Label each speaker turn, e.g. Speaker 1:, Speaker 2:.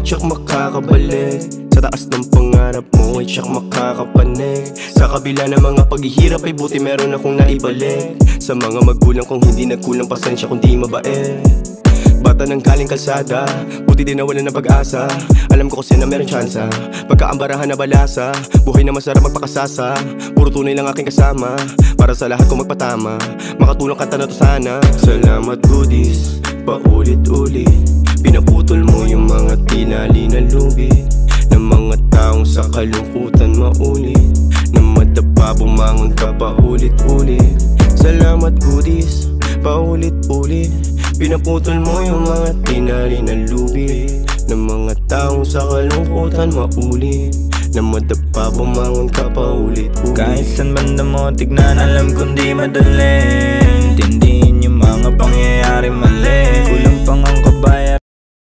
Speaker 1: tiyak makakabalik. Sa taas ng pangarap mo ay tiyak makakapanig. Sa kabila ng mga paghihirap ay buti meron akong naibalik. Sa mga magulang kong hindi nagkulang pasensya kung di mabait. Bata nang galing kalsada, buti din nawalan ng pag-asa. Alam ko kasi na meron tsansa, pagkaambarahan na balasa. Buhay na masarap magpakasasa, puro tunay lang aking kasama. Para sa lahat kong magpatama, makatulong kanta na to sana. Salamat goodies, paulit-ulit. Pinaputol mo yung mga tinali na lubid ng mga taong sa kalungkutan maulit. Na madapa bumangon ka paulit-ulit. Salamat goodies, paulit-ulit. Pinaputol mo yung mga tinali na lubid ng mga taong sa kalungkutan maulit. Na madapa bumangon ka paulit-ulit.
Speaker 2: Kahit saan banda mo tignan, alam kong di madali. Intindihin yung mga pangyayari mali. Kulang pang ang